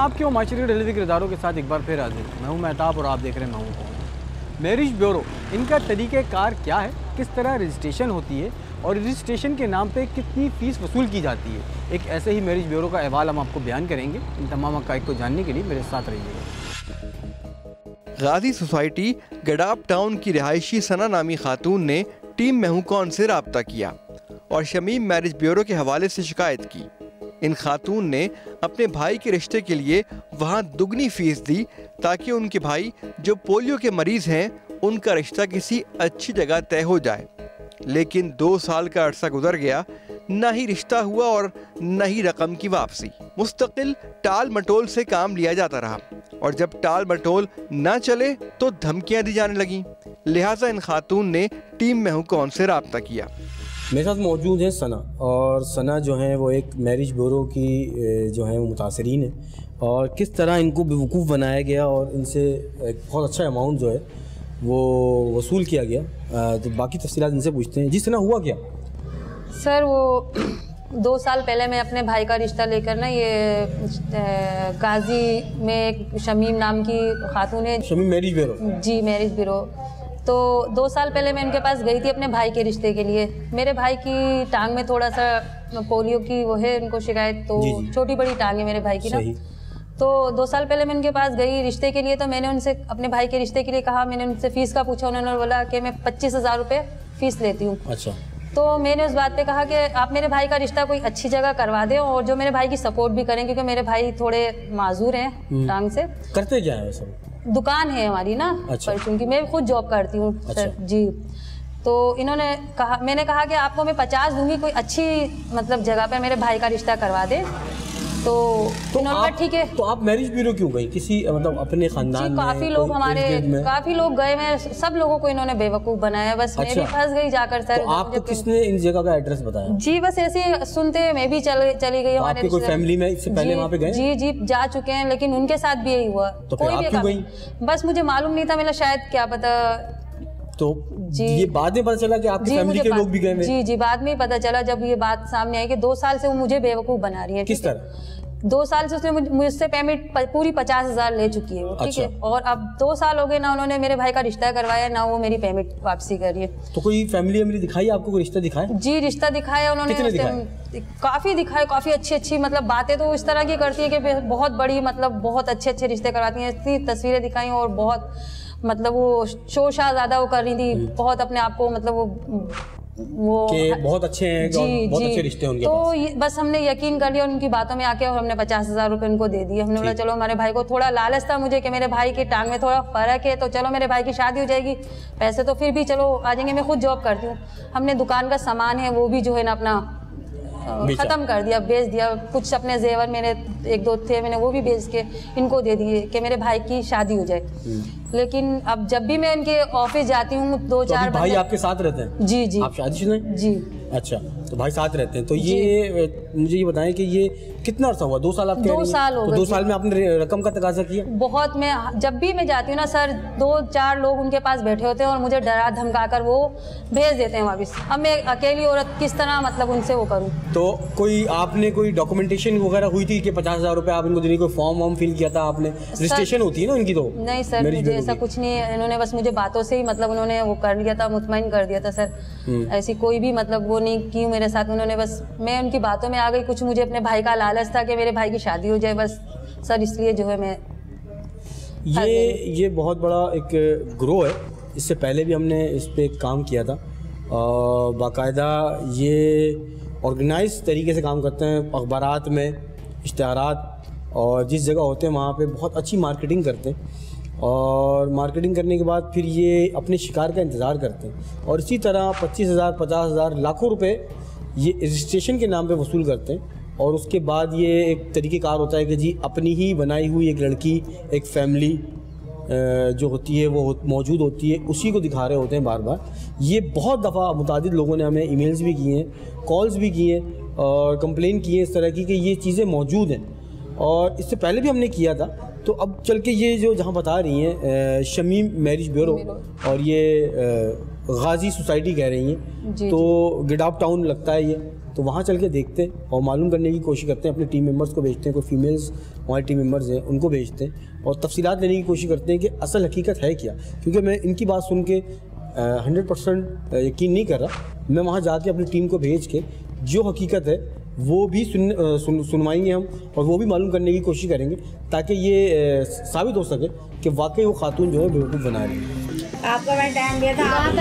आपके और माशरे डेलीवरी किरदारों के साथ एक बार फिर हाजिर। मैं हूं मेहताब और आप देख रहे हैं मैं हूं कौन। मैरिज ब्यूरो, इनका तरीक़ेकार क्या है, किस तरह रजिस्ट्रेशन होती है और रजिस्ट्रेशन के नाम पे कितनी फ़ीस वसूल की जाती है, एक ऐसे ही मैरिज ब्यूरो का अहवाल हम आपको बयान करेंगे। इन तमाम हक़ाइक़ को जानने के लिए मेरे साथ रहिएगा। गाजी सोसाइटी गडाप टाउन की रिहायशी सना नामी खातून ने टीम मैं हूं कौन से रब्ता किया और शमीम मैरिज ब्यूरो के हवाले से शिकायत की। इन खातून ने अपने भाई के रिश्ते के लिए वहां दुगनी फीस दी ताकि उनके भाई जो पोलियो के मरीज हैं उनका रिश्ता किसी अच्छी जगह तय हो जाए। लेकिन 2 साल का अरसा गुजर गया, न ही रिश्ता हुआ और न ही रकम की वापसी। मुस्तकिल टाल मटोल से काम लिया जाता रहा और जब टाल मटोल न चले तो धमकियां दी जाने लगीं। लिहाजा इन खातून ने टीम मैं हूं कौन से रब्ता किया। मेरे साथ मौजूद है सना, और सना जो है वो एक मैरिज ब्यूरो की जो है वो मुतासरीन है, और किस तरह इनको बेवकूफ़ बनाया गया और इनसे एक बहुत अच्छा अमाउंट जो है वो वसूल किया गया। तो बाकी तफसीलात इनसे पूछते हैं। जी सना, हुआ क्या? सर वो 2 साल पहले मैं अपने भाई का रिश्ता लेकर ना ये गाजी में एक शमीम नाम की खातून है। Shamim marriage bureau? जी मैरिज ब्यूरो। तो 2 साल पहले मैं उनके पास गई थी अपने भाई के रिश्ते के लिए। मेरे भाई की टांग में थोड़ा सा पोलियो की वो है उनको शिकायत, तो छोटी बड़ी टांग है मेरे भाई की ना। तो 2 साल पहले मैं उनके पास गई रिश्ते के लिए, तो मैंने उनसे अपने भाई के रिश्ते के लिए कहा। मैंने उनसे फ़ीस का पूछा, उन्होंने बोला कि मैं 25,000 रुपये फ़ीस लेती हूँ। अच्छा। तो मैंने उस बात पे कहा कि आप मेरे भाई का रिश्ता कोई अच्छी जगह करवा दें और जो मेरे भाई की सपोर्ट भी करें, क्योंकि मेरे भाई थोड़े माजूर हैं टांग से। करते क्या है सब? दुकान है हमारी ना। अच्छा। क्योंकि मैं खुद जॉब करती हूँ। अच्छा। जी। तो इन्होंने कहा, मैंने कहा कि आपको मैं 50 दूंगी, कोई अच्छी मतलब जगह पे मेरे भाई का रिश्ता करवा दे। तो इन्होंने कहा ठीक है। तो आप मैरिज ब्यूरो क्यों गई? किसी मतलब अपने खानदान में? काफी लोग हमारे काफी लोग गए हैं, सब लोगों को इन्होंने बेवकूफ बनाया। बस मैं भी फंस गई जाकर। सर, तो आपको किसने इन जगह का एड्रेस बताया? जी बस ऐसे सुनते मैं भी चली गई। हमारे कोई फैमिली में इससे पहले वहाँ पे गए? जी जा चुके हैं, लेकिन उनके साथ भी यही हुआ। तो कोई भी क्यों गई? बस मुझे मालूम नहीं था, मेरा शायद क्या पता। तो जी ये बाद में पता चला कि आपकी फैमिली के लोग भी गए? जी बाद में पता चला जब ये बात सामने आई कि 2 साल से वो मुझे बेवकूफ बना रही है। किस तरह? 2 साल से उसने मुझसे पेमेंट पूरी 50,000 ले चुकी है वो। ठीक है। और अब 2 साल हो गए ना उन्होंने मेरे भाई का रिश्ता करवाया, ना वो मेरी पेमेंट वापसी कर रही है। तो कोई फैमिली दिखाई आपको, कोई रिश्ता दिखाया? जी रिश्ता दिखाया उन्होंने। काफी दिखाए, काफी अच्छी मतलब बातें तो इस तरह की करती है कि बहुत बड़ी मतलब बहुत अच्छे रिश्ते करवाती हैं। इतनी तस्वीरें दिखाई और बहुत मतलब वो शोर ज़्यादा वो कर रही थी, बहुत अपने आप को मतलब वो बहुत अच्छे हैं। बहुत अच्छे रिश्ते हैं उनके पास। तो बस हमने यकीन कर लिया उनकी बातों में आके और हमने 50,000 रुपये उनको दे दिए। हमने बोला चलो, हमारे भाई को थोड़ा लालच था मुझे कि मेरे भाई की टांग में थोड़ा फर्क है, तो चलो मेरे भाई की शादी हो जाएगी, पैसे तो फिर भी चलो आ जाएंगे, मैं खुद जॉब करती हूँ। हमने दुकान का सामान है वो भी जो है ना अपना ख़त्म कर दिया, बेच दिया। कुछ अपने जेवर मेरे 1-2 थे, मैंने वो भी बेच के इनको दे दिए कि मेरे भाई की शादी हो जाए। लेकिन अब जब भी मैं इनके ऑफिस जाती हूँ 2-4 भाई आपके साथ रहते हैं? जी। आप शादीशुदा हैं? जी। अच्छा, तो भाई साथ रहते हैं। तो ये मुझे ये बताएं कि ये कितना अर्सा हुआ? 2 साल आप कह रही हैं? 2 साल हो गए। 2 साल में आपने रकम का तकाजा किया? बहुत। मैं जब भी मैं जाती हूँ ना सर, 2-4 लोग उनके पास बैठे होते हैं और मुझे डरा धमका कर वो भेज देते हैं वापस। अब मैं अकेली औरत किस तरह मतलब उनसे वो करूँ? तो आपने कोई डॉक्यूमेंटेशन वगैरह हुई थी कि 50,000 रुपये आप इनको देने, कोई फॉर्म फिल किया था आपने? रजिस्ट्रेशन होती है ना इनकी? तो नहीं सर, मुझे ऐसा कुछ नहीं है। इन्होंने बस मुझे बातों से ही मतलब उन्होंने वो कर लिया था, मुतमईन कर दिया था सर। ऐसी कोई भी मतलब वो नहीं की मेरे साथ उन्होंने। बस मैं उनकी बातों में आ गई। कुछ मुझे अपने भाई का लालच था कि मेरे भाई की शादी हो जाए बस सर, इसलिए जो है मैं ये बहुत बड़ा एक ग्रोह है। इससे पहले भी हमने इस पे काम किया था। बाकायदा ये ऑर्गेनाइज तरीके से काम करते हैं, अखबारात में इश्तिहारात और जिस जगह होते हैं वहाँ पे बहुत अच्छी मार्केटिंग करते हैं, और मार्केटिंग करने के बाद फिर ये अपने शिकार का इंतज़ार करते हैं। और इसी तरह 25,000, 50,000, लाखों रुपए ये रजिस्ट्रेशन के नाम पे वसूल करते हैं। और उसके बाद ये एक तरीक़ेकार होता है कि जी अपनी ही बनाई हुई एक लड़की, एक फैमिली जो होती है वो मौजूद होती है, उसी को दिखा रहे होते हैं बार बार। ये बहुत दफ़ा मुतादिद लोगों ने हमें ईमेल्स भी किए हैं, कॉल्स भी किए और कंप्लेन की है इस तरह की कि ये चीज़ें मौजूद हैं। और इससे पहले भी हमने किया था। तो अब चल के ये जो जहाँ बता रही हैं शमीम मैरिज ब्यूरो, और ये गाजी सोसाइटी कह रही हैं, तो गडाप टाउन लगता है ये। तो वहाँ चल के देखते और मालूम करने की कोशिश करते हैं, अपने टीम मेंबर्स को भेजते हैं, कोई फीमेल्स हमारे टीम मेंबर्स हैं उनको भेजते हैं और तफसीलात लेने की कोशिश करते हैं कि असल हकीकत है क्या। क्योंकि मैं इनकी बात सुन के 100% यकीन नहीं कर रहा, मैं वहाँ जाके अपनी टीम को भेज के जो हकीकत है वो भी सुनवाएंगे हम और वो भी मालूम करने की कोशिश करेंगे ताकि ये साबित हो सके कि वाकई वो खातून जो है बेवकूफ़ बना रही है। आपको मैं टाइम दिया था, आप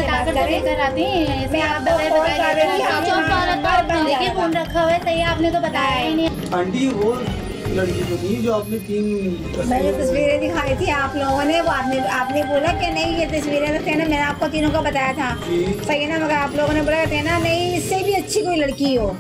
फोन रखा हुआ है, सही आपने तो बताया ही नहीं। आंटी वो लड़की तो नहीं जो आपने मैंने तस्वीरें दिखाई थी आप लोगों ने, वो आपने बोला कि नहीं ये तस्वीरें रखते हैं ना, मैंने आपको तीनों को बताया था सही है ना, मगर आप लोगों ने बोला थे ना नहीं इससे भी अच्छी कोई लड़की हो।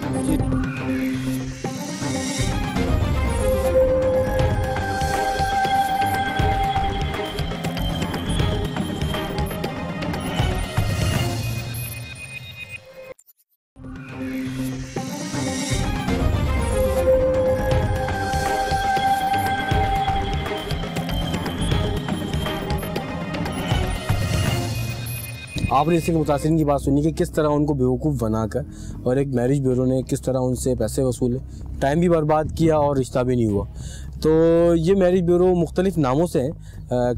आपने इससे मुतासिरीन की बात सुनी कि किस तरह उनको बेवकूफ़ बनाकर और एक मैरिज ब्यूरो ने किस तरह उनसे पैसे वसूले, टाइम भी बर्बाद किया और रिश्ता भी नहीं हुआ। तो ये मैरिज ब्यूरो मुख्तलिफ नामों से हैं,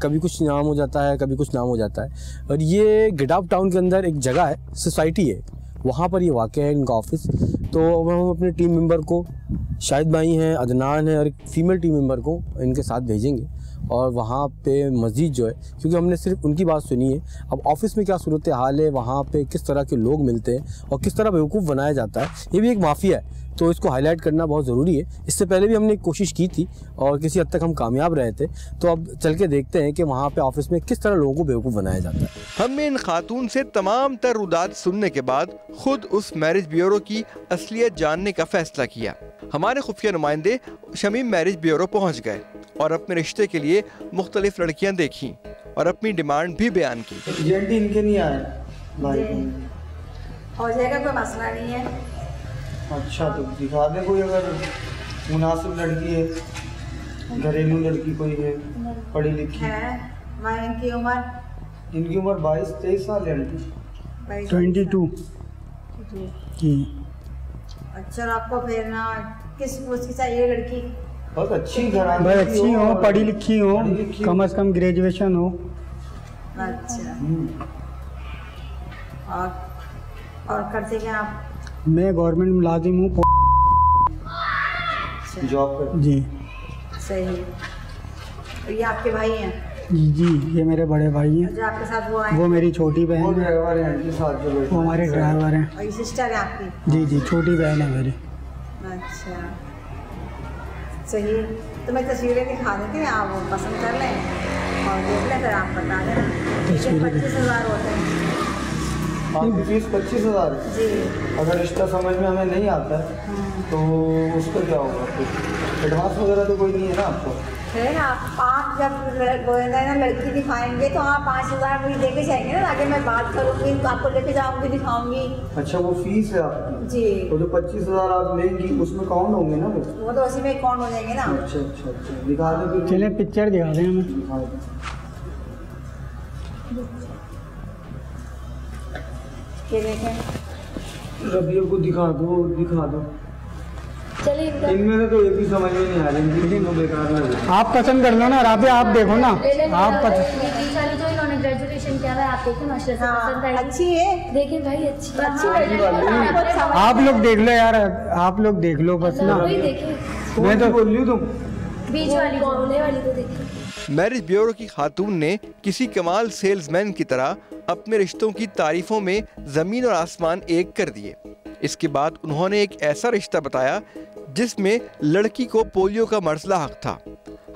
कभी कुछ नाम हो जाता है, कभी कुछ नाम हो जाता है। और ये गिडाप टाउन के अंदर एक जगह है, सोसाइटी है, वहाँ पर ये वाक़ है इनका ऑफिस। तो हम अपने टीम मेंबर को, शाहिद भाई हैं, अदनान है और एक फ़ीमेल टीम मेंबर को इनके साथ भेजेंगे और वहाँ पे मज़ीद जो है, क्योंकि हमने सिर्फ उनकी बात सुनी है, अब ऑफ़िस में क्या सूरत हाल है, वहाँ पे किस तरह के लोग मिलते हैं और किस तरह बेवकूफ़ बनाया जाता है, ये भी एक माफिया है, तो इसको हाईलाइट करना बहुत ज़रूरी है। इससे पहले भी हमने कोशिश की थी और किसी हद तक हम कामयाब रहे थे, तो अब चल के देखते हैं कि वहाँ पे ऑफिस में किस तरह लोगों को बेवकूफ़ बनाया जाता है। हमने इन खातून से तमाम तर रुदात सुनने के बाद खुद उस मैरिज ब्यूरो की असलियत जानने का फैसला किया। हमारे खुफिया नुमाइंदे शमीम मैरिज ब्यूरो पहुँच गए और अपने रिश्ते के लिए मुख्तलिफ लड़कियाँ देखीं और अपनी डिमांड भी बयान की। एजेंट इनके नहीं आए भाई, हो जाएगा, कोई मसला नहीं है। अच्छा तो दिखा दे कोई अगर मुनासिब लड़की है, घरेलू लड़की कोई है, पढ़ी लिखी है। मैं इनकी उम्र 22-23 साल है। 22 जी। अच्छा आपको फिर ना किस पोस्ट की चाहिए लड़की? बहुत अच्छी घराने भाई, अच्छी हो, पढ़ी लिखी हो, कम से कम ग्रेजुएशन हो। अच्छा और करते क्या आप? मैं गवर्नमेंट मुलाजिम हूँ जॉब कर। जी सही। और ये आपके भाई हैं? जी जी, ये मेरे बड़े भाई हैं। जो आपके साथ वो आए? वो मेरी छोटी बहन है, ड्राइवर है इनके साथ जो बैठे, वो हमारे ड्राइवर हैं। और ये सिस्टर है आपकी? जी जी, छोटी बहन है मेरी। अच्छा सही। तो मैं तस्वीरें दिखा देती हूँ, आप वो पसंद कर लें और देख लें, फिर आप बता देना। 25,000 होते हैं। आपकी फीस 25,000 है जी। अगर रिश्ता समझ में हमें नहीं आता है तो उसका क्या होगा? एडवांस वगैरह तो कोई नहीं है ना आपको? फिर आप जब ना लड़की दिखाएंगे तो आप 5,000 मुझे दे के जाएंगे ना, आगे मैं बात करूँगी, आपको लेके जाऊँगी, दिखाऊँगी। अच्छा वो फीस है आपकी? जी। तो जो 25,000 आप लेंगी उसमें काउंट होंगे ना वो तो उसी में काउंट हो जाएंगे ना। अच्छा अच्छा अच्छा, दिखा दो। चले पिक्चर दिखा दें हमें। ये देखें, रबिया को दिखा दो। चलिए इनमें से तो एक भी समझ में नहीं आ रही, तीनों बेकार लग। आप पसंद कर लो ना राबिया, आप देखो ना, आप जो इन्होंने ग्रेजुएशन किया है, आप देखो माशाल्लाह से पसंद आई। अच्छी है, देखिए भाई अच्छी आप लोग देख लो यार, आप लोग देख लो बस ना। वही देखिए, मैं तो बोल रही हूँ तुम बीच वाली बोलने वाली तो देखिए। मैरिज ब्यूरो की खातून ने किसी कमाल सेल्समैन की तरह अपने रिश्तों की तारीफों में ज़मीन और आसमान एक कर दिए। इसके बाद उन्होंने एक ऐसा रिश्ता बताया जिसमें लड़की को पोलियो का मसला हक था।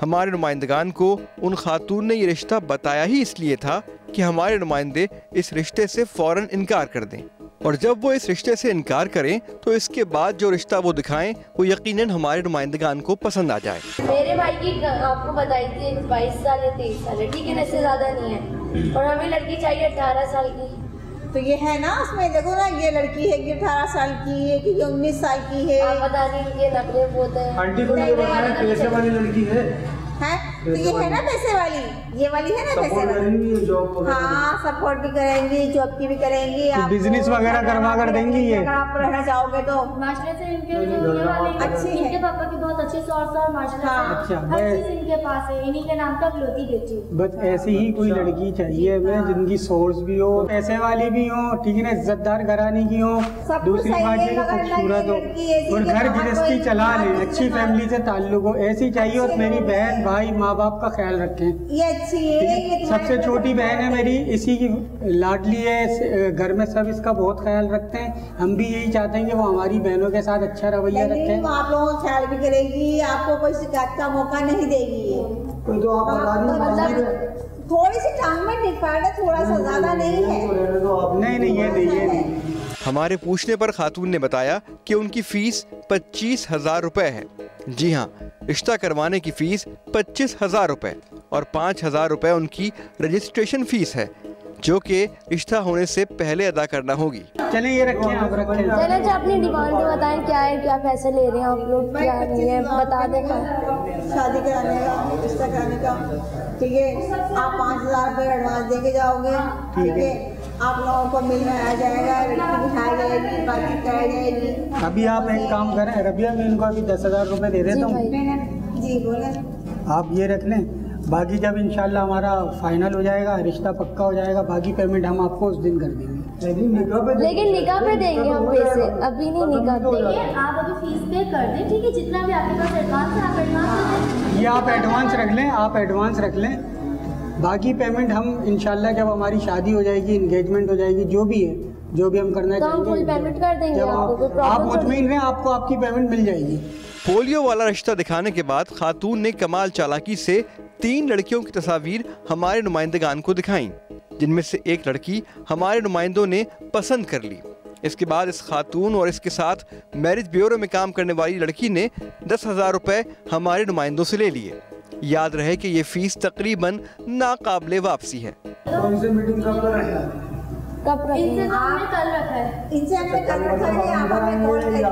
हमारे नुमाइंदगान को उन खातून ने ये रिश्ता बताया ही इसलिए था कि हमारे नुमाइंदे इस रिश्ते से फ़ौरन इनकार कर दें, और जब वो इस रिश्ते से इनकार करें तो इसके बाद जो रिश्ता वो दिखाएं वो यकीनन हमारे नुमाइंदगान को पसंद आ जाए। मेरे भाई की आपको बताई थी 22 साल या 23 साल है, ठीक है ना, इससे ज़्यादा नहीं है, और हमें लड़की चाहिए 18 साल की। तो ये है ना उसमें, देखो ना ये लड़की है कि 18 साल की है कि 19 साल की है। आप बता रही ये नखरे बहुत है। आंटी को ये बताना पैसे वाली लड़की है। तो ये है ना पैसे वाली, ये वाली है ना पैसे वाली, हाँ सपोर्ट भी करेंगी, जॉब की भी करेंगी, तो बिजनेस वगैरह करवा कर देंगी ये, अगर आप रहना चाहोगे तो। माशाल्लाह से अच्छी है, इनके पापा की बहुत अच्छी सोर्स और माशाल्लाह अच्छा, हर चीज इनके पास है, इन्हीं के नाम पर इकलौती बेटी। बस ऐसी ही कोई लड़की चाहिए हमें जिनकी सोर्स भी हो, पैसे वाली भी हो, ठीक है ना, इज्जतदार घराने की हो, दूसरी बात ये खूबसूरत हो और घर गृहस्थी चला ले, अच्छी फैमिली से ताल्लुक हो, ऐसी चाहिए। और मेरी बहन भाई माँ बाप का ख्याल रखें, ये अच्छी है। सबसे छोटी बहन है मेरी, इसी की लाडली है, घर में सब इसका बहुत ख्याल रखते हैं। हम भी यही चाहते हैं कि वो हमारी बहनों के साथ अच्छा रवैया रखें। आप लोगों का ख्याल भी करेगी, आपको कोई शिकायत का मौका नहीं देगी। तो आप थोड़ी सी टांग में डिफॉल्ट है, थोड़ा सा ज्यादा नहीं है। नहीं ये नहीं। हमारे पूछने पर खातून ने बताया कि उनकी फीस 25,000 रुपए है। जी हाँ, रिश्ता करवाने की फीस 25,000 रुपए और 5,000 रुपए उनकी रजिस्ट्रेशन फीस है, जो कि रिश्ता होने से पहले अदा करना होगी। चलिए ये रखें, आप रखें। चलिए जो अपनी डिमांड बताएं, क्या है, क्या पैसे ले रहे हैं आप लोग, क्या नहीं है बता दें। शादी कराने का, रिश्ता कराने का, ठीक है। आप 5,000 रुपये एडवांस देके जाओगे, ठीक है। आप लोगों को मिलने आ जाएगा, लड़की दिखाई जाएगी, बाकी कराई जाएगी। अभी आप एक काम करें रबिया, मैं इनको अभी 10,000 रुपये दे देता हूँ। जी बोले, आप ये रख लें, बाकी जब इंशाल्लाह हमारा फाइनल हो जाएगा, रिश्ता पक्का हो जाएगा, बाकी पेमेंट हम आपको उस दिन कर देंगे। लेकिन निकाह पे देंगे हम पैसे, अभी नहीं निकाह देंगे। आप अभी फीस पे कर दें, ठीक है। जितना भी आपके पास एडवांस है आप एडवांस, ये आप एडवांस रख लें, आप एडवांस रख लें। बाकी पेमेंट हम इंशाल्लाह जब हमारी शादी हो जाएगी, इंगेजमेंट हो जाएगी, जो भी है, जो भी हम करना चाहेंगे, तो हम फुल पेमेंट कर देंगे आपको। आप मुतमईन रहें, आपको आपकी पेमेंट मिल जाएगी। पोलियो वाला रिश्ता दिखाने के बाद खातून ने कमाल चालाकी से 3 लड़कियों की तस्वीर हमारे नुमाइंदगान को दिखाई, जिनमें से एक लड़की हमारे नुमाइंदों ने पसंद कर ली। इसके बाद इस खातून और इसके साथ मैरिज ब्यूरो में काम करने वाली लड़की ने 10,000 रुपए हमारे नुमाइंदों से ले लिए। याद रहे कि ये फीस तकरीबन नाकाबिले वापसी है। इनसे मीटिंग कब करेंगे? इनसे तो हमने कल रखा है। इनसे हमने कल रखा है, आप हमें कॉल करिएगा।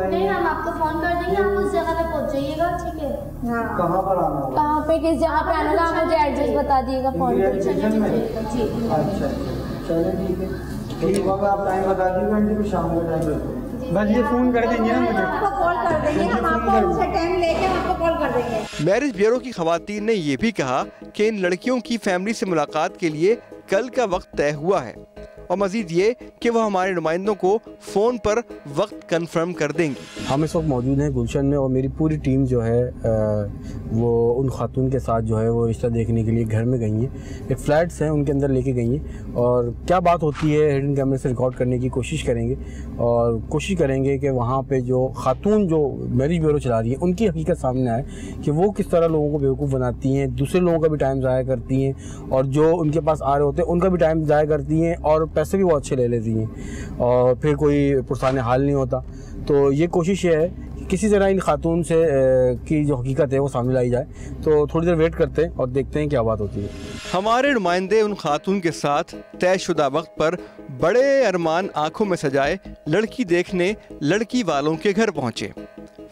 नहीं, हम आपको फोन कर देंगे, आप उस जगह पे पहुंच जाइएगा, ठीक है। हाँ। कहाँ पर आना होगा? कहाँ पे, किस जगह पे आना होगा, मुझे एड्रेस बता दिएगा फोन पे। अच्छा चलिए ठीक है, ठीक होगा। आप टाइम बता दीजिएगा, शाम को टाइम बस ये फोन कर देंगे ना मुझे, आपको कॉल कर देंगे, हम आपको उनसे टाइम लेके आपको कॉल कर देंगे। मैरिज ब्यूरो की खवातीन ने ये भी कहा कि इन लड़कियों की फैमिली से मुलाकात के लिए कल का वक्त तय हुआ है और मजीद ये कि वह हमारे नुमाइंदों को फ़ोन पर वक्त कंफर्म कर देंगी। हम इस वक्त मौजूद हैं गुलशन में और मेरी पूरी टीम जो है वो उन खातून के साथ जो है वो रिश्ता देखने के लिए घर में गई हैं। एक फ्लैट्स हैं उनके अंदर लेके गई हैं और क्या बात होती है हिडन कैमरे से रिकॉर्ड करने की कोशिश करेंगे और कोशिश करेंगे कि वहाँ पे जो खातून जो मैरिज ब्यूरो चला रही है उनकी हकीकत सामने आए कि वो किस तरह लोगों को बेवकूफ़ बनाती हैं, दूसरे लोगों का भी टाइम ज़ाया करती हैं और जो उनके पास आ रहे होते हैं उनका भी टाइम ज़ाया करती हैं और पैसे भी वो अच्छे ले लेती हैं और फिर कोई पुरसाने हाल नहीं होता। तो ये कोशिश ये है कि किसी तरह इन खातून से की जो हकीकत है वो सामने लाई जाए। तो थोड़ी देर वेट करते हैं और देखते हैं क्या बात होती है। हमारे नुमाइंदे उन खातून के साथ तयशुदा वक्त पर बड़े अरमान आंखों में सजाए लड़की देखने लड़की वालों के घर पहुंचे।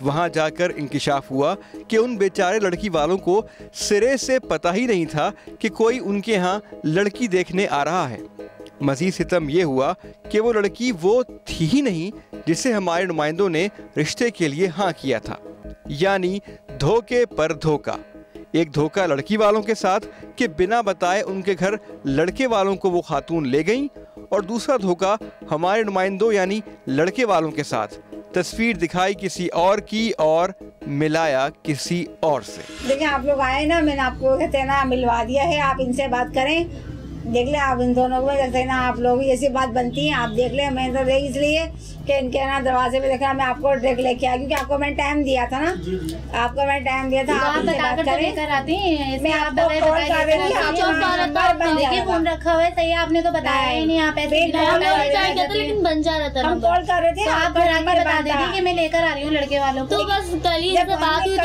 वहां जाकर इंकिशाफ हुआ कि उन बेचारे लड़की वालों को सिरे से पता ही नहीं था कि कोई उनके यहाँ लड़की देखने आ रहा है। मज़ीद सितम ये हुआ कि वो लड़की वो थी ही नहीं जिसे हमारे नुमाइंदों ने रिश्ते के लिए हाँ किया था, यानी धोखे पर धोखा। एक धोखा लड़की वालों के साथ कि बिना बताए उनके घर लड़के वालों को वो खातून ले गईं और दूसरा धोखा हमारे नुमाइंदों यानी लड़के वालों के साथ तस्वीर दिखाई किसी और की और मिलाया किसी और से। देखिए आप लोग आए ना, मैंने आपको कहते हैं ना मिलवा दिया है, आप इनसे बात करें, देख ले आप इन दोनों को कहते हैं ना आप लोग ऐसी बात बनती है, आप देख ले। मैं तो देख इसलिए कि इनके ना दरवाजे पे देखा मैं आपको देख लेके आ क्योंकि आपको मैंने टाइम दिया था ना, आपको मैंने टाइम दिया था। आप इनसे बात करें, मैं आपको कॉल कर रही थी, फोन रखा हुआ है, सही आपने तो बताया ही नहीं, आप ऐसे लेकिन बन जा रहा था, हम कॉल कर रहे थे, आप घर आके बता देंगे कि मैं लेकर आ रही हूँ लड़के वालों को। तो बस कल से बात हुई तो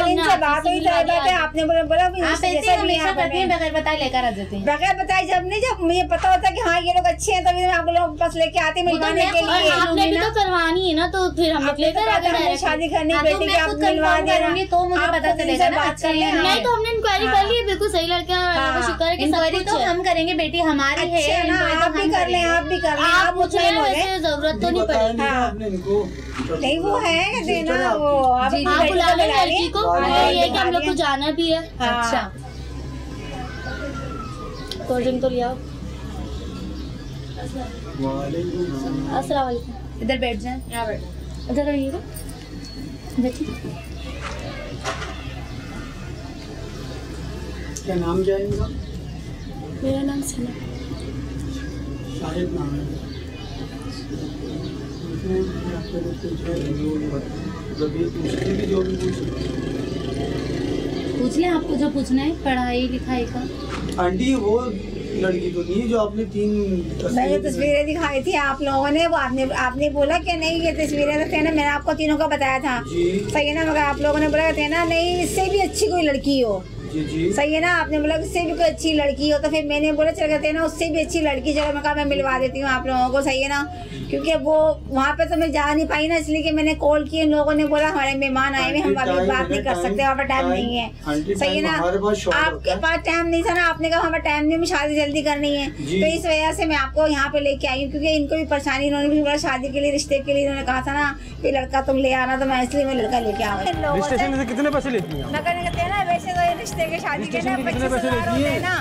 आपने बोला आप ऐसे हमेशा करते हैं बगैर बताए लेकर आ जाते हैं। बगैर बताए जब नहीं, जब मुझे पता होता कि हाँ ये लोग अच्छे हैं तभी मैं आप लोग पास लेके आते मिलवाने के लिए। आपने भी तो करवानी है ना, तो फिर हम लेकर आ गए शादी करनी बेटी की, आप मिलवा दे तो मुझे पता चलेगा ना। नहीं तो हमने इंक्वायरी कर ली है, बिल्कुल सही लड़का शुक्र करके इंक्वायरी तो हम करेंगे बेटी, हमारी है ना, आप भी कर लें, आप भी कर लें, आप पूछ रहे हैं, जरूरत तो नहीं पड़ेगी। नहीं वो है देना, वो आप बुला लें लड़की को, ये कि हम लोग को जाना भी है। अच्छा कोल्ड ड्रिंक तो लिया। अस्सलाम वालेकुम, इधर बैठ जाए, यहाँ बैठ, इधर रहिएगा, बैठिए। क्या नाम क्या है इनका? मेरा नाम सना। शाहिद नाम है। पूछ लें आपको जो पूछना है, पढ़ाई लिखाई का। आंटी वो लड़की तो नहीं है जो आपने 3 मैंने तस्वीरें दिखाई थी आप लोगों ने, वो आपने बोला कि नहीं ये तस्वीरें थे ना, मैंने आपको तीनों का बताया था, सही है ना, मगर आप लोगों ने बोला थे ना नहीं इससे भी अच्छी कोई लड़की हो, सही है ना, आपने बोला इससे भी कोई अच्छी लड़की हो, तो फिर मैंने बोला चल कहते हैं ना उससे भी अच्छी लड़की, चलो मैं कहा मैं मिलवा देती हूँ आप लोगों को, सही है ना, क्योंकि वो वहाँ पे तो मैं जा नहीं पाई ना, इसलिए कि मैंने कॉल किया, इन लोगों ने बोला हमारे मेहमान आए हुए हम अभी बात नहीं कर सकते, वहाँ पर टाइम नहीं है, सही है ना, आपके पास टाइम नहीं था ना, आपने कहा हमारा टाइम नहीं, हमें शादी जल्दी करनी है, तो इस वजह से मैं आपको यहाँ पे लेके आई हूँ, क्योंकि इनको भी परेशानी, इन्होंने भी बोला शादी के लिए, रिश्ते के लिए इन्होंने कहा था ना कि लड़का तुम ले आना, तो मैं इसलिए मैं लड़का लेके आ गई। रजिस्ट्रेशन से कितने पैसे लेती हैं? कहते हैं ना वैसे तो रिश्ते के शादी के ना 25,000 होते हैं ना,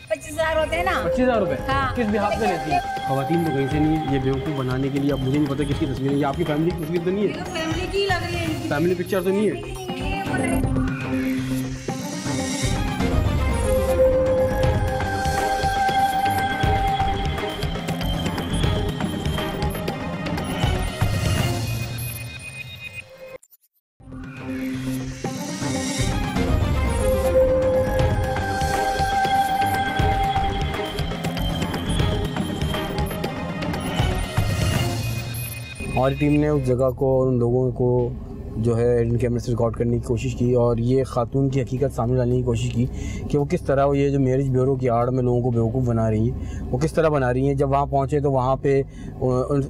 25,000 होते हैं ना, 25,000 रुपए। हाँ। किस बिहाफ पे लेती है? खवातीन तो कहीं से नहीं है, ये बेवकूफ़ बनाने के लिए, अब मुझे नहीं पता किसकी तस्वीर है, ये आपकी फैमिली की तस्वीर तो नहीं है? फैमिली की लग रही है, फैमिली पिक्चर तो नहीं है? हमारी टीम ने उस जगह को और उन लोगों को जो है इन कैमरे से रिकॉर्ड करने की कोशिश की और ये खातून की हकीकत सामने लाने की कोशिश की कि वो किस तरह ये जो मैरिज ब्यूरो की आड़ में लोगों को बेवकूफ़ बना रही हैं, वो किस तरह बना रही हैं। जब वहाँ पहुँचे तो वहाँ पे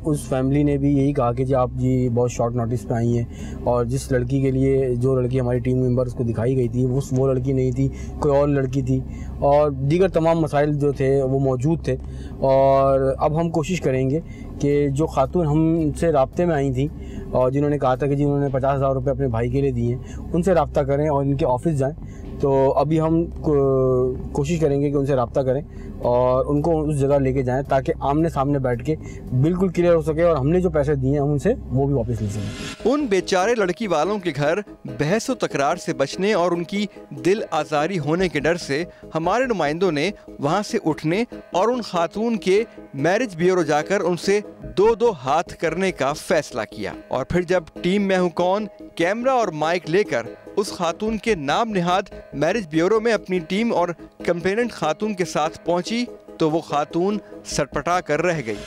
उस फैमिली ने भी यही कहा कि जी आप जी बहुत शॉर्ट नोटिस पे आई हैं, और जिस लड़की के लिए जो लड़की हमारी टीम मेंबर्स को दिखाई गई थी वो लड़की नहीं थी, कोई और लड़की थी, और दीगर तमाम मसाइल जो थे वो मौजूद थे। और अब हम कोशिश करेंगे कि जो खातून हमसे राब्ते में आई थी और जिन्होंने कहा था कि जिन्होंने 50,000 रुपये अपने भाई के लिए दिए, उनसे रब्ता करें और इनके ऑफिस जाएं। तो अभी हम कोशिश करेंगे कि उनसे रब्ता करें और उनको उस जगह लेके जाएं ताकि आमने सामने बैठ के बिल्कुल क्लियर हो सके और हमने जो पैसे दिए हैं हम उनसे वो भी वापस ले सकें। उन बेचारे लड़की वालों के घर बहस व तकरार से बचने और उनकी दिल आज़ारी होने के डर से हमारे नुमाइंदों ने वहां से उठने और उन खातून के मैरिज ब्यूरो जाकर उनसे 2-2 हाथ करने का फैसला किया। और फिर जब टीम मैं हूं कौन कैमरा और माइक लेकर उस खातून के नाम निहाद मैरिज ब्यूरो में अपनी टीम और कंप्लेनेंट खातून के साथ पहुंची तो वो खातून सटपटा कर रह गई।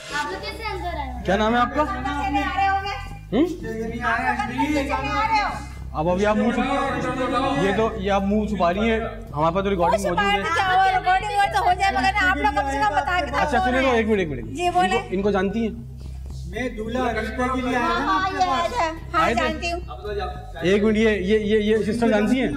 क्या नाम है आपका? अब अभी आप मुँह ये आप मुँह छुपा रही हैं, हमारे पास तो रिकॉर्डिंग मौजूद है। अच्छा सुनिए तो एक मिनट इनको जानती हैं? मैं दूल्हा रिश्ते के लिए आया जानती हूँ। एक मिनट ये सिस्टर जानती हैं?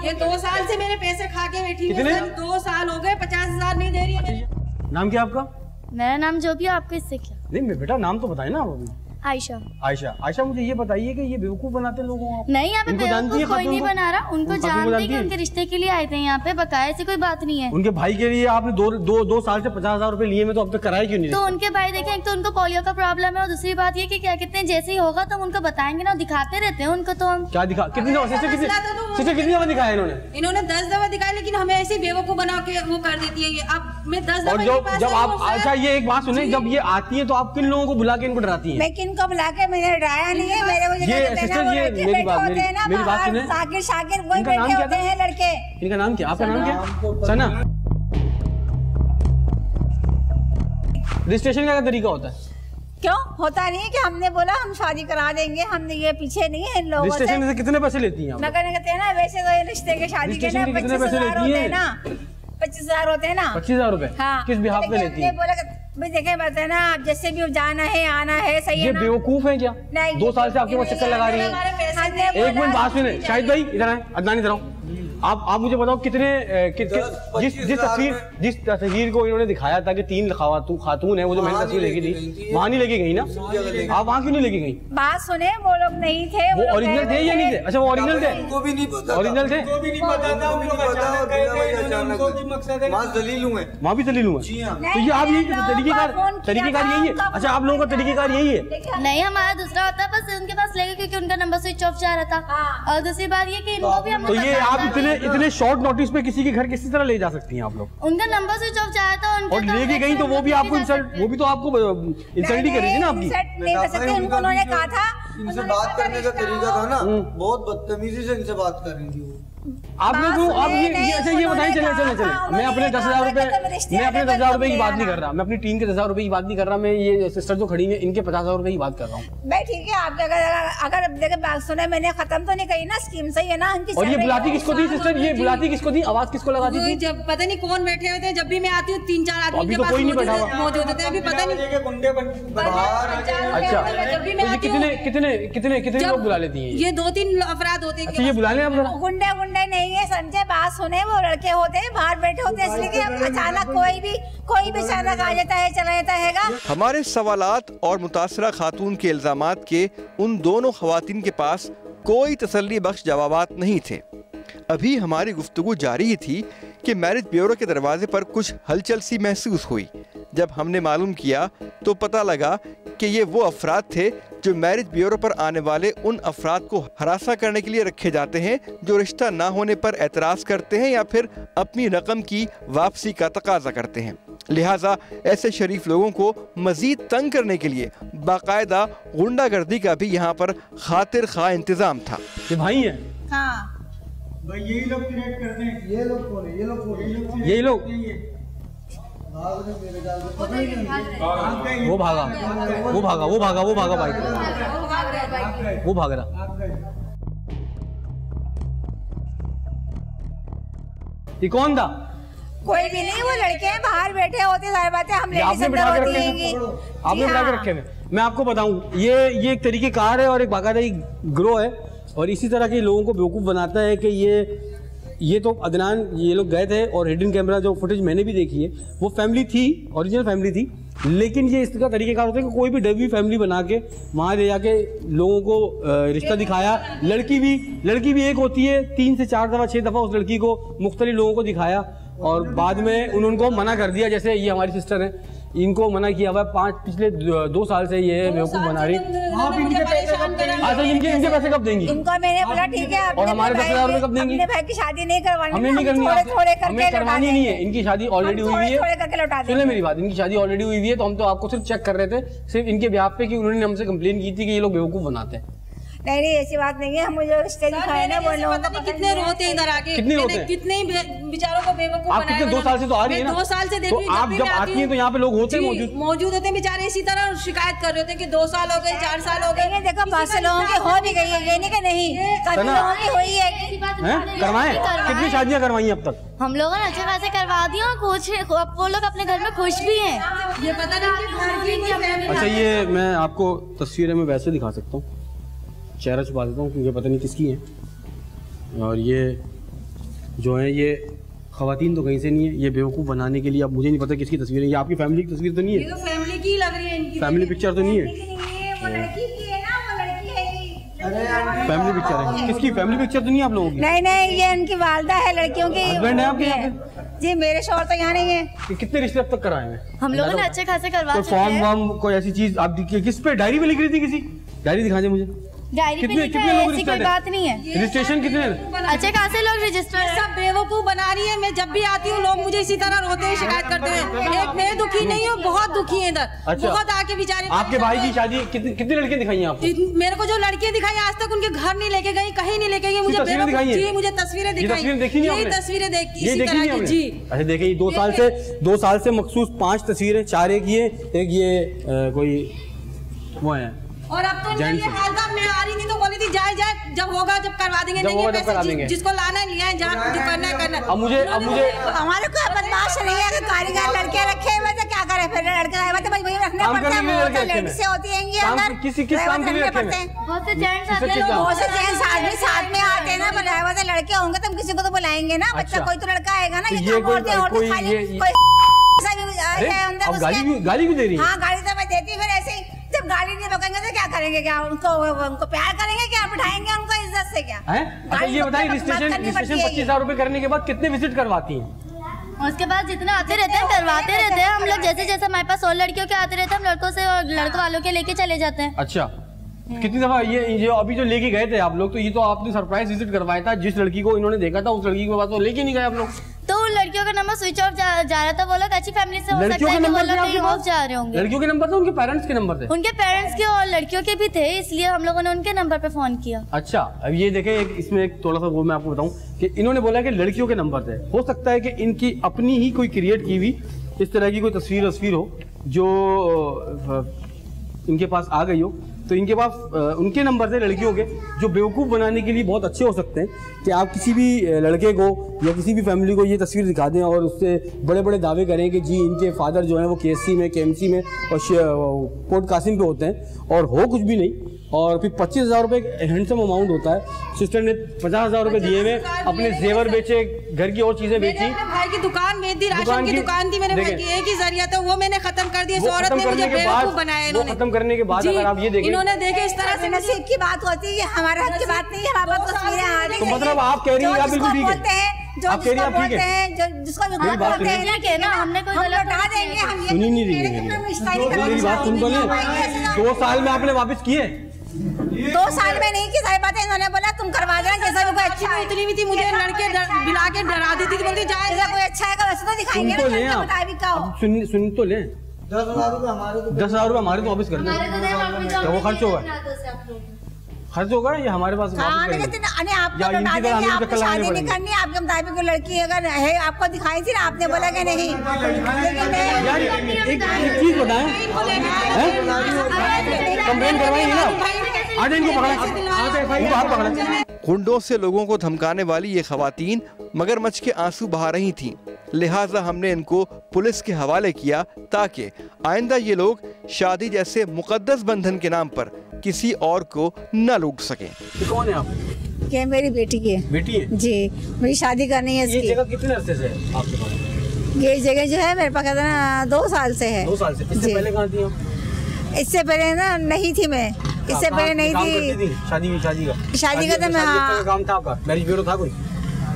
ये 2 साल से मेरे पैसे खा के बैठी है। 2 साल हो गए, 50,000 नहीं दे रही है। नाम क्या आपका? मेरा नाम जो भी, आपको इससे क्या? नहीं बेटा नाम तो बताए ना आप अभी। आयशा मुझे ये बताइए कि ये बेवकूफ बनाते लोगों को? नहीं, यहाँ पे बेवकूफ कोई नहीं बना रहा, उनको जानते कि उनके रिश्ते के लिए आए थे यहाँ पे, बकाया से कोई बात नहीं है। उनके भाई के लिए आपने 2 साल से 50,000 रुपए लिए में तो अब तक कराए क्यों नहीं? तो उनके भाई देखें, एक तो उनको पोलियो का प्रॉब्लम है और दूसरी बात ये कि क्या कहते हैं जैसे ही होगा तो हम उनको बताएंगे ना, दिखाते रहते हैं उनको। तो हम क्या दिखा कितनी दफा दिखाया इन्होंने 10 दफा दिखाया, लेकिन हमें ऐसे बेवकूफ बना के वो कर देती है। ये अब मैं 10 दफा जब आप अच्छा ये एक बात सुने, जब ये आती है तो आप किन लोगों को बुला के इनको डराती है? मैं किन को बुला के, मैंने डराया नहीं है। मेरे ये सिस्टर ये मेरी बात सुने, शाकिर वही बैठे होते हैं लड़के। इनका नाम क्या? आपका नाम क्या? सना। रजिस्ट्रेशन का तरीका होता है? क्यों होता नहीं है कि हमने बोला हम शादी करा देंगे, हमने ये पीछे नहीं है इन लोगों से। रजिस्ट्रेशन से कितने पैसे लेती हैं? कहते हैं ना वैसे तो रिश्ते के शादी के ना 25,000 होते हैं ना, 25,000 होते हैं ना। 25,000 रुपए? हाँ। किस बिहाफ पे लेती है? भाई देखे बात है ना, आप जैसे भी जाना है आना है, सही है ये ना? बेवकूफ है क्या? 2 साल से आपके पास चक्कर लगा रही है। एक मिनट बात सुने, शाहिद भाई इधर आए, अदनान इधर आओ। आप मुझे बताओ कितने जिस तस्वीर को इन्होंने दिखाया था कि 3 खातून है, वो जो मैंने तस्वीर लेके थी, वहाँ नहीं लेके गई ना? आप वहाँ क्यों नहीं लेके गई? बात सुने, वो लोग नहीं थे, वो ओरिजिनल थे या नहीं थे? अच्छा वो ओरिजिनल थे, उनको भी नहीं पता, ओरिजिनल थे, उनको भी नहीं पता था, उनको अचानक गए थे, उनको की मकसद है वहाँ दलील हुए, वहाँ भी दलील हुए। तो ये आप यही तरीकेकार यही है? अच्छा आप लोगों का तरीकेकार यही है? नहीं, हमारा दूसरा होता है, बस उनके पास लेके क्योंकि उनका नंबर स्विच ऑफ जा रहा था। और दूसरी बात ये कि इनको भी हम तो ये आप इतने शॉर्ट नोटिस पे किसी के घर किसी तरह ले जा सकती हैं आप लोग? उनका नंबर स्विच ऑफ जा रहा था और लेके गई तो वो भी आपको इंसल्ट, वो भी तो आपको इंसल्ट ही करेगी ना आपकी। नहीं कर सकते, उनको उन्होंने कहा था, इनसे बात करने का तरीका था ना, बहुत बदतमीजी से इनसे बात कर रही थी। आप लोग आप ये अच्छा ये बताइए, चले मैं अपने 10,000 रुपए की बात नहीं कर रहा, मैं अपनी टीम के 10,000 रुपए की बात नहीं कर रहा, मैं ये सिस्टर जो खड़ी है इनके 50,000 रुपए की बात कर रहा हूँ। भाई ठीक है, आप अगर देखे बात सुने, मैंने खत्म तो नहीं कही ना, स्कीम सही है ना उनकी। और ये बुलाती किसको थी सिस्टर, ये बुलाती किसको थी, आवाज किसको लगाती थी? जब पता नहीं कौन बैठे हुए थे, जब भी मैं आती हूँ 3-4 आदमी के पास मौजूद होते, अभी पता नहीं। अच्छा कितने लोग बुला लेती हैं? ये 2-3 अफराद होते हैं। ये बुलाने आप गुंडे नहीं है, समझे? बात सुने, वो लड़के होते हैं बाहर बैठे होते हैं, इसलिए कि अचानक कोई भी अचानक आ जाता है, चला जाता है। हमारे सवालात और मुतासरा खातून के इल्जामात के उन दोनों खवातीन के पास कोई तसल्ली बख्श जवाबात नहीं थे। अभी हमारी गुफ्तगू जारी ही थी कि मैरिज ब्यूरो के दरवाजे पर कुछ हलचल सी महसूस हुई। जब हमने मालूम किया तो पता लगा कि ये वो अफराद थे जो मैरिज ब्यूरो पर आने वाले उन अफराद को हरासा करने के लिए रखे जाते हैं जो रिश्ता ना होने पर एतराज़ करते हैं या फिर अपनी रकम की वापसी का तकाजा करते हैं। लिहाजा ऐसे शरीफ लोगों को मजीद तंग करने के लिए बाकायदा गुंडागर्दी का भी यहाँ पर खातिर खा इंतजाम था। ये भाई है? हाँ भाई यही लोग क्रिएट करते हैं। ये लोग कौन है? ये लोग कौन है? यही लोग वो भागा बाइक, वो भाग रहा। ये कौन था? कोई भी नहीं, वो लड़के बाहर बैठे होते, सारी बातें हम आपने बिठा के रखे हैं। मैं आपको बताऊं, ये एक तरीके कार है और एक बाकायदा ग्रो है, और इसी तरह के लोगों को बेवकूफ़ बनाता है कि ये तो अदनान, ये लोग गए थे और हिडन कैमरा जो फुटेज मैंने भी देखी है, वो फैमिली थी, ओरिजिनल फैमिली थी, लेकिन ये इसका तरीक़ेकार होता है कि कोई भी डमी फैमिली बना के वहाँ ले जाके लोगों को रिश्ता दिखाया। लड़की भी एक होती है, 3 से 4 दफ़ा 6 दफ़ा उस लड़की को मुख्तलिफ लोगों को दिखाया और बाद में उनको मना कर दिया। जैसे ये हमारी सिस्टर है, इनको मना किया हुआ पिछले 2 साल से ये बेवकूफ़ बना रही। अच्छा इनके पैसे कब देंगी? इनको मैंने बोला ठीक है, और हमारे 10,000 रुपए कब देंगी? अपने भाई की शादी नहीं करवानी, हमें नहीं करनी, हमें करवानी नहीं है। इनकी शादी ऑलरेडी हुई हुई है, सुनिए मेरी बात, इनकी शादी ऑलरेडी हुई हुई है, तो हम तो आपको सिर्फ चेक कर रहे थे, सिर्फ इनके ब्याह पे कि उन्होंने हमसे कंप्लेन की थी कि ये लोग बेवकूफ़ बनाते हैं। नहीं ऐसी बात नहीं है, हम मुझे रिश्ते दिखाए ना, वो लोग कितने रोते इधर आके, कितने बेचारों को बेवकूफ आप कितने 2 साल से तो आ रही है ना? 2 साल से देख रही हूं। आप जब आती हैं तो यहाँ पे लोग होते हैं, मौजूद होते हैं बेचारे, इसी तरह शिकायत कर रहे होते हैं कि 2 साल हो गए, 4 साल हो गए। देखो बहुत से लोगों की हो भी गई है, ये नहीं कि नहीं, कभी लोगों की हुई है। करवाएं? कितनी शादियाँ करवाई अब तक? हम लोगों ने अच्छे खासे करवा दिया और कुछ वो लोग अपने घर में खुश भी हैं। ये पता नहीं। अच्छा ये मैं आपको तस्वीरें में वैसे दिखा सकता हूँ, चेहरा छुपा देता हूँ क्योंकि पता नहीं किसकी है। और ये जो है ये खवातीन तो कहीं से नहीं है, ये बेवकूफ़ बनाने के लिए, अब मुझे नहीं पता किसकी तस्वीर है। ये आपकी फैमिली की तस्वीर तो नहीं है? ये तो फैमिली की लग रही है, इनकी फैमिली पिक्चर तो नहीं है? फैमिली पिक्चर है किसकी? फैमिली पिक्चर तो नहीं है आप लोगों की? नहीं ये उनकी वालदा है, लड़कियों की। हस्बैंड है आपके यहाँ पे? जी मेरे शौहर तो यहाँ नहीं है। कितने रिश्ते अब तक कराए हैं हम लोगों ने? अच्छे खासे करवा चुके हैं। फॉर्म कोई ऐसी चीज आप किस पे डायरी में लिख रही थी? किसी डायरी दिखा दे मुझे। डायरी पे लिखा है, ऐसी कोई बात नहीं है। रजिस्ट्रेशन कितने? अच्छे खासे लोग रजिस्टर। सब बेवकूफ बना रही है। मैं जब भी आती हूँ लोग मुझे इसी तरह रोते हैं, शिकायत करते हैं। एक मैं दुखी नहीं हूँ, बहुत दुखी है इधर। अच्छा। बहुत आके बेचारे। आपके भाई की शादी कितनी लड़कियां दिखाई हैं आपको? मेरे को जो लड़कियां दिखाई आज तक उनके घर नहीं लेके गई, कहीं नहीं लेके गई। मुझे मुझे तस्वीरें दिखाई, यही तस्वीरें देखी इसी तरह की। जी अच्छा देखिए 2 साल से मखसूस 5 तस्वीरें, 4 एक ये कोई वो है। और अब तो ये हाल था, मैं आ रही थी तो बोली थी जाए जब होगा जब करवा देंगे, देंगे जिसको लाना है लिया है, जहाँ जो करना है करना है। अब मुझे हमारे कोई बदमाश नहीं है, कारीगर लड़के रखे हुए तो क्या करे फिर लड़के आए तो मजबूरी में रखने पड़ते हैं, लेडीज से होती है अंदर, किस काम के लिए रखे हैं? बहुत से जेंट्स आते हैं, बहुत से जेंट्स आदमी साथ में आते हैं ना, ड्राइवर से लड़के होंगे तो हम किसी को तो बुलाएंगे ना, बच्चा कोई तो लड़का आएगा ना, ये गाली भी दे रही है। हाँ गाली तो मैं देती, फिर ऐसे ही जब गाड़ी नहीं रोकेंगे तो क्या करेंगे, क्या उनको प्यार करेंगे, क्या बिठाएंगे उनको इज्जत से, क्या है? अच्छा ये बताइए, रजिस्ट्रेशन 25,000 रुपए करने के बाद कितने विजिट करवाती हैं? उसके बाद जितना आते रहते हैं करवाते रहते हैं हम लोग, जैसे जैसे हमारे पास और लड़कियों के आते रहते हैं, हम लड़कों से और लड़कों वालों के लेके चले जाते हैं। अच्छा, कितनी दफा ये अभी जो लेके गए थे आप लोग, तो ये तो आपने सरप्राइज विजिट करवाया था, जिस लड़की को इन्होंने देखा था उस लड़की के बाद तो लेके नहीं गए आप लोग? तो उन लड़कियों का नंबर स्विच ऑफ जा रहा था, वो लोग अच्छी फैमिली से हो सकता है कि वो लोग कहीं ऑफ जा रहे होंगे। लड़कियों के नंबर थे, उनके पेरेंट्स के नंबर थे? उनके पेरेंट्स के और लड़कियों के भी थे, इसलिए हम लोगों ने उनके नंबर पे फोन किया। अच्छा, अब ये देखें, इसमें एक थोड़ा सा वो मैं आपको बताऊं कि इन्होंने बोला कि लड़कियों के नंबर थे, हो सकता है कि इनकी अपनी ही कोई क्रिएट की हुई इस तरह की कोई तस्वीर हो जो इनके पास आ गई हो, तो इनके पास उनके नंबर थे लड़कियों के, जो बेवकूफ़ बनाने के लिए बहुत अच्छे हो सकते हैं कि आप किसी भी लड़के को या किसी भी फैमिली को ये तस्वीर दिखा दें और उससे बड़े बड़े दावे करें कि जी इनके फादर जो हैं वो KSC में, KMC में और कोर्ट कासिम पे होते हैं, और हो कुछ भी नहीं, और फिर 25,000 रुपये हैंडसम अमाउंट होता है। सिस्टर ने 50,000 रुपये दिए हुए, अपने जेवर बेचे, घर की और चीजें बेची, भाई की दुकान बेच दी, राशन की दुकान थी मेरे भाई की, एक ही जरिया था, वो मैंने खत्म कर दिया। औरत ने मुझे बेवकूफ बनाया इन्होंने। खत्म करने के बाद अगर आप ये देखें, इन्होंने देखे इस तरह से नसीब की बात होती है, हमारे हक की बात नहीं है, हमारे पास तस्वीरें आ रही हैं। तो मतलब आप कह रही हैं आप बिल्कुल ठीक है, जो जिसको बोलते हैं, जो जिसको बोलते हैं ना, हमने कोई गलत लौटा देंगे, हम सुनी नहीं रही मेरी बात, सुन तो नहीं। 2 साल में आपने वापस किए? 2 साल में नहीं की, सारी बातें इन्होंने बोला तुम करवा देना, जैसा भी कोई अच्छा इतनी भी थी, मुझे लड़के बिला के डरा दी थी, बोलती जाए कोई अच्छा है वैसे तो दिखाएंगे ना, सुन तो ले। 10,000 रुपए हमारे, 10,000 रुपए हमारे तो वापस कर दें, वो खर्च होगा, खर्च होगा ये हमारे पास। आपको शादी नहीं करनी, आपके मुताबिक कोई लड़की अगर है आपको दिखाई थी ना, आपने बोला कि नहीं। एक चीज बताएं, कंप्लेन करवाएंगे ना, आज इनको पकड़ा। गुंडों से लोगों को धमकाने वाली ये खवातीन मगरमच्छ के आंसू बहा रही थीं, लिहाजा हमने इनको पुलिस के हवाले किया ताकि आइंदा ये लोग शादी जैसे मुकद्दस बंधन के नाम पर किसी और को न लूट सकें। कौन है आप? क्या मेरी बेटी की है। बेटी है जी, मेरी शादी करनी है। ये जगह कितने अरसे से है आपके पास? ये जगह जो है मेरे पास 2 साल से है। 2 साल से? इससे पहले कहाँ थी आप? इससे पहले ना नहीं थी मैं, इससे पहले नहीं थी। शादी का तो मैं काम था आपका, मैरिज ब्यूरो था कोई?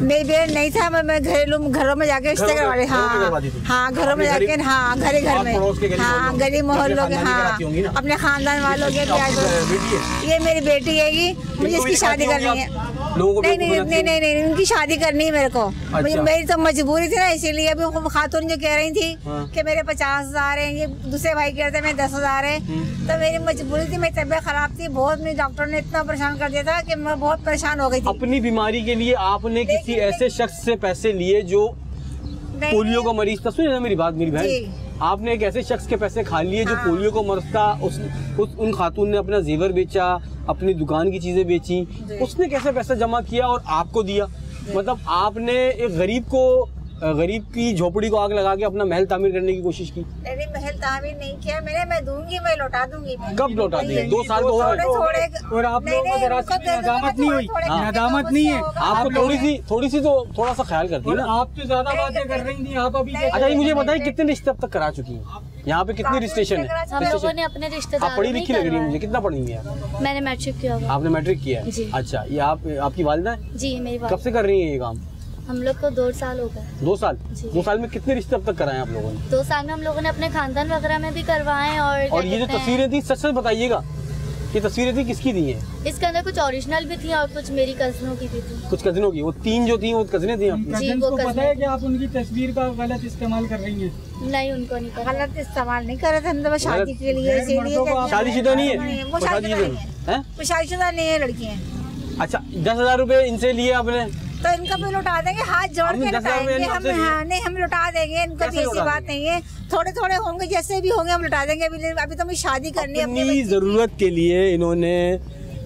मेरी बेट नहीं था, मैं घरों में जाके रिश्ते करवा रही। हाँ घरों में जाके, हाँ घर में, हाँ गली मोहल्लों के, हाँ अपने खानदान वालों के। ये मेरी बेटी है, मुझे इसकी शादी करनी है। नहीं उनकी शादी करनी है मेरे को। मुझे मेरी तो मजबूरी थी ना, इसीलिए अभी खातून जो कह रही थी कि मेरे 50,000 है, ये दूसरे भाई कह रहे थे मेरे 10,000 है, तो मेरी मजबूरी थी, मेरी तबीयत खराब थी बहुत, मेरे डॉक्टर ने इतना परेशान कर दिया था कि मैं बहुत परेशान हो गई थी। अपनी बीमारी के लिए आपने किसी ऐसे शख्स से पैसे लिए जो पोलियो का मरीज था? सुनिए मेरी बात मेरी बहन, आपने एक ऐसे शख्स के पैसे खा लिए जो पोलियो को मरीज था, उन खातून ने अपना जेवर बेचा, अपनी दुकान की चीजें बेची, उसने कैसे पैसा जमा किया और आपको दिया? मतलब आपने एक गरीब की झोपड़ी को आग लगा के अपना महल तामीर करने की कोशिश की? नहीं महल तामीर नहीं किया मैंने, मैं दूंगी, मैं लौटा दूंगी। कब लौटा देंगे? 2 साल तो हो गए। और आप लोगों को जरा नदामत नहीं हुई? नदामत नहीं है आपको? थोड़ी सी तो थोड़ा सा ख्याल करती है ना। आप तो ज्यादा बातें कर रही थी आप अभी। अच्छा ये मुझे बताइए कितने रिश्ते अब तक करा चुकी हैं? यहाँ पे कितनी रजिस्ट्रेशन है? हम लोगों ने अपने रिश्तेदार। आप पढ़ी लिखी लग रही है मुझे, कितना पढ़ी हुई है? मैंने मैट्रिक किया। आपने मैट्रिक किया है? अच्छा, ये आपकी वालिदा है? जी मेरी। कब से कर रही है ये काम? हम लोग को 2 साल हो गए। 2 साल? 2 साल में कितने रिश्ते अब तक कराए आप लोगों ने? 2 साल में हम लोगों ने अपने खानदान वगैरह में भी करवाए। और ये जो तस्वीरें थी सच बताइएगा, ये तस्वीरें थी किसकी दी है? इसके अंदर कुछ ओरिजिनल भी थी और कुछ मेरी कजनों की भी थी। कुछ कजनों की? वो 3 जो थी वो कजनें थी आपकी? जी वो पता है कि आप उनकी तस्वीर का गलत इस्तेमाल कर रही हैं? नहीं उनको नहीं पता। गलत इस्तेमाल नहीं कर रहे थे हम तो शादी के लिए, इसीलिए। शादीशुदा नहीं है? वो शादीशुदा नहीं है लड़कियाँ। अच्छा 10,000 रुपए इनसे लिए आपने? तो इनका भी लौटा देंगे, हाथ जोड़ के लौटाएंगे हम। हाँ नहीं हम लौटा देंगे, इनको भी ऐसी बात नहीं है, थोड़े होंगे जैसे भी होंगे हम लौटा देंगे। अभी तो मुझे शादी करनी है। अपनी जरूरत के लिए इन्होंने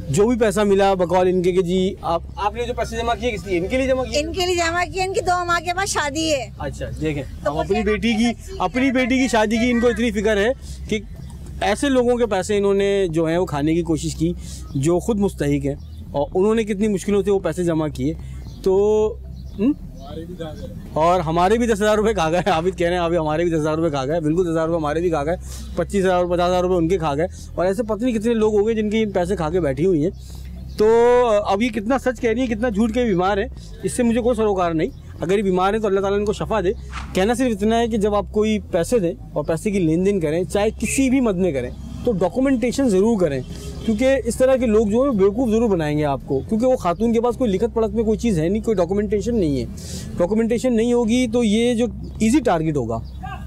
जो भी पैसा मिला बकौल इनके कि जी आपने जो पैसे जमा किए किस लिए? इनके लिए जमा किए? इनके लिए जमा किए। इनकी 2 माह के बाद शादी है। अच्छा देखें, अब अपनी बेटी की शादी की इनको इतनी फिक्र है कि ऐसे लोगों के पैसे इन्होंने जो है वो खाने की कोशिश की जो खुद मुस्तहिक है, और उन्होंने कितनी मुश्किलों से वो पैसे जमा किए। तो और हमारे भी 10,000 रुपये खा गए। आबिद कह रहे हैं अभी हमारे भी 10,000 रुपये खा गए। बिल्कुल 10,000 रुपये हमारे भी खा गए, 25,000 50,000 रुपये उनके खा गए, और ऐसे पता नहीं कितने लोग हो गए जिनके पैसे खा के बैठी हुई हैं। तो अब ये कितना सच कह रही है कितना झूठ के बीमार है, इससे मुझे कोई सरोकार नहीं। अगर ये बीमार है तो अल्लाह ताला इनको शफा दे। कहना सिर्फ इतना है कि जब आप कोई पैसे दें और पैसे की लेन देन करें, चाहे किसी भी मद में करें, तो डॉक्यूमेंटेशन ज़रूर करें, क्योंकि इस तरह के लोग जो है बेवकूफ़ ज़रूर बनाएंगे आपको। क्योंकि वो खातून के पास कोई लिखत पढ़त में कोई चीज़ है नहीं, कोई डॉक्यूमेंटेशन नहीं है। डॉक्यूमेंटेशन नहीं होगी तो ये जो ईजी टारगेट होगा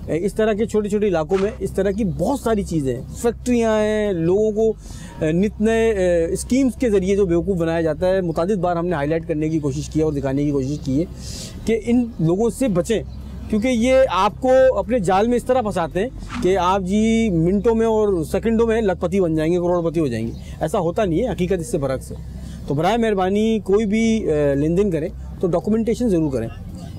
इस तरह के छोटे छोटे इलाकों में। इस तरह की बहुत सारी चीज़ें हैं, फैक्ट्रियाँ हैं, लोगों को नित नए स्कीम्स के ज़रिए जो बेवकूफ़ बनाया जाता है। मुतादिद बार हमने हाईलाइट करने की कोशिश की है और दिखाने की कोशिश की है कि इन लोगों से बचें, क्योंकि ये आपको अपने जाल में इस तरह फंसाते हैं कि आप जी मिनटों में और सेकंडों में लखपति बन जाएंगे, करोड़पति हो जाएंगे। ऐसा होता नहीं है, हकीकत इससे बरक्स है। तो बराए मेहरबानी कोई भी लेन देन करें तो डॉक्यूमेंटेशन ज़रूर करें।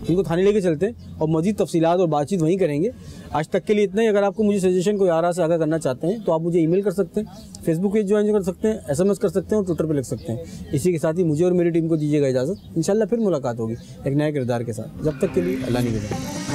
इनको थाने लेके चलते हैं और मज़ीद तफसीलात और बातचीत वहीं करेंगे। आज तक के लिए इतना ही। अगर आपको मुझे सजेशन कोई आरा से आगे करना चाहते हैं तो आप मुझे ईमेल कर सकते हैं, फेसबुक पेज ज्वाइन कर सकते हैं, SMS कर सकते हैं और ट्विटर पर लिख सकते हैं। इसी के साथ ही मुझे और मेरी टीम को दीजिएगा इजाज़त। इंशाल्लाह फिर मुलाकात होगी एक नए किरदार के साथ। जब तक के लिए अल्लाह ने